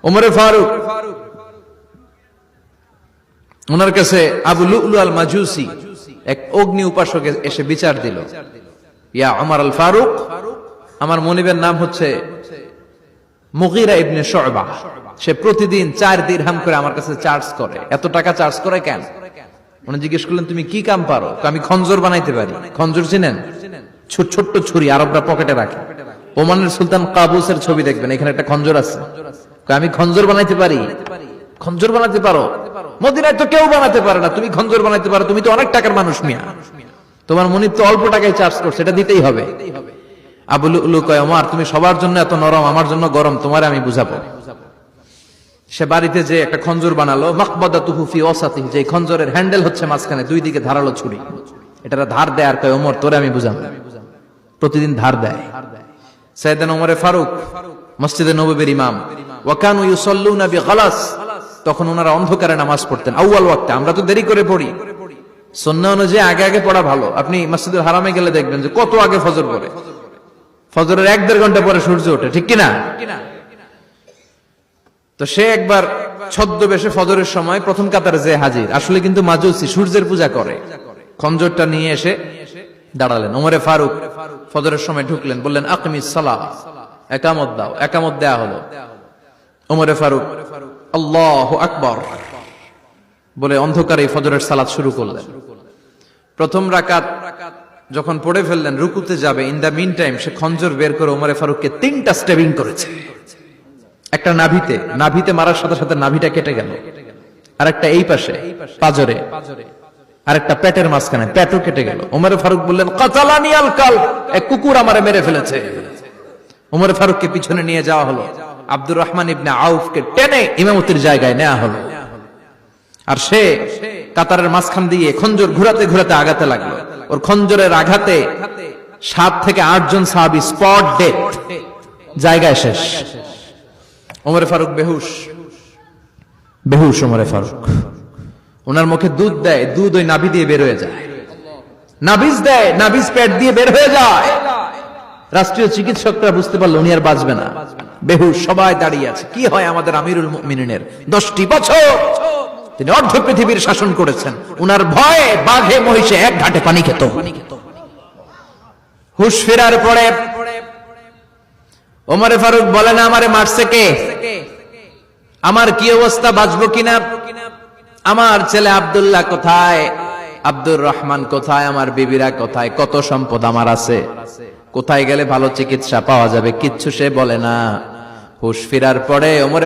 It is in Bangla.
ওমরে ফারুক ওনার কাছে আবু লুলু আল মাজুসি এক অগ্নি উপাসক এসে বিচার দিল, ইয়া ওমর আল ফারুক, আমার মনিবের নাম হচ্ছে মুগীরা ইবনে শুবা, সে প্রতিদিন 4 দিরহাম করে আমার কাছে চার্জ করে। এত টাকা চার্জ করে কেন? উনি জিজ্ঞেস করলেন, তুমি কি কাম পারো? আমি খঞ্জর বানাইতে পারি। খঞ্জর চিনেন? ছোট্ট ছুরি আরবরা পকেটে রাখে। ওমানের সুলতান কাবুসের ছবি দেখবেন, এখানে একটা খঞ্জর আছে। আমি খঞ্জর বানাইতে পারি। খঞ্জর বানাতে পারো? মদিনায় তো কেউ বানাতে পারে না, তুমি খঞ্জর বানাইতে পারো? তুমি তো অনেক টাকার মানুষ মিয়া, তোমার মনিব তো অল্প টাকায় চার্জ করছে, এটা দিতেই হবে। আবু লুলু কয়, ওমর তুমি সবার জন্য এত নরম, আমার জন্য গরম, তোমারে আমি বুঝাবো। সে বাড়িতে যে একটা খঞ্জর বানালো, মাকবাদাতুহু ফি ওয়াসাতিহি, যে খঞ্জরের হ্যান্ডেল হচ্ছে মাঝখানে, দুই দিকে ধারালো ছুরি, এটা ধার দেয়। আর কয়, ওমর তোরে আমি বুঝাবো। প্রতিদিন ধার দেয়। সাইয়েদনা ওমরে ফারুক মসজিদে নববীর ইমাম, ওয়া কানু ইউসাল্লুনা বিগালাস, তখন ওনারা অন্ধকারে নামাজ পড়তেন আউয়াল ওয়াক্তে। আমরা তো দেরি করে পড়ি, সুন্নাহ অনুযায়ী আগে আগে পড়া ভালো। আপনি মসজিদুল হারামে গেলে দেখবেন যে কত আগে ফজর পড়ে, ফজরের 1-1.5 ঘন্টা পরে সূর্য ওঠে, ঠিক কিনা? তো সে একবার ছদ্মবেশে ফজরের সময় প্রথম কাতারে যে হাজির, আসলে কিন্তু মাজুসি, সূর্যের পূজা করে। খঞ্জরটা নিয়ে এসে দাঁড়ালেন। ওমরে ফারুক ফজরের সময় ঢুকলেন, বললেন আকিমিস সালাহ, একামত দাও। একামত দেয়া হলো। ওমরে ফারুক আল্লাহু আকবার বলে অন্ধকারে ফজরের সালাত শুরু করলেন। প্রথম রাকাত যখন পড়ে ফেললেন, রুকুতে যাবে, ইন দা মিন টাইম সে খঞ্জর বের করে ওমরে ফারুককে 3টা স্টেবিং করেছে। একটা নাভিতে মারার সাথে সাথে নাভিটা কেটে গেল, আর একটা এই পাশে পাজরে, আর একটা পেটের মাঝখানে, পেটও কেটে গেল। ওমরে ফারুক বললেন, কাতালানি আল কালব, এক কুকুর আমারে মেরে ফেলেছে। ওমরে ফারুককে পিছনে নিয়ে যাওয়া হলো। আব্দুর রহমান ইবনে আউফকে টেনে ইমামতির জায়গায় নেওয়া হলো। আর সে কাতারের মাঝখান দিয়ে খঞ্জর ঘুরাতে ঘুরাতে আগাতে লাগলো। ওর খঞ্জরের আঘাতে 7 থেকে 8 জন সাহাবী স্পট ডেথ, জায়গায় শেষ। ওমরে ফারুক বেহুশ। ওমরে ফারুক, ওনার মুখে দুধ দেয়, দুধ ওই নাভি দিয়ে বের হয়ে যায়। নাভিজ দেয়, নাভিজ পেট দিয়ে বের হয়ে যায়। রাষ্ট্রীয় চিকিৎসকরা বুঝতে পারলো উনি আর বাঁচবে না, বেহুশ। সবাই দাঁড়িয়ে আছে। কি হয় আমাদের আমিরুল মুমিনিনের? 10টি বছর তিনি অর্ধ পৃথিবীর শাসন করেছেন, উনার ভয়ে বাঘে মহিষে এক ঘাটে পানি খেত। হুশ ফেরার পরে ওমরে ফারুক বলেন, আমারে মারছে কে? আমার কি অবস্থা, বাঁচবো কিনা? আমার ছেলে আব্দুল্লাহ কোথায়? আব্দুর রহমান কোথায়? আমার বিবিরা কোথায়? কত সম্পদ আমার আছে, কোথায় গেলে ভালো চিকিৎসা পাওয়া যাবে? কিচ্ছু সে বলে না। হুশ ফেরার পরে ওমর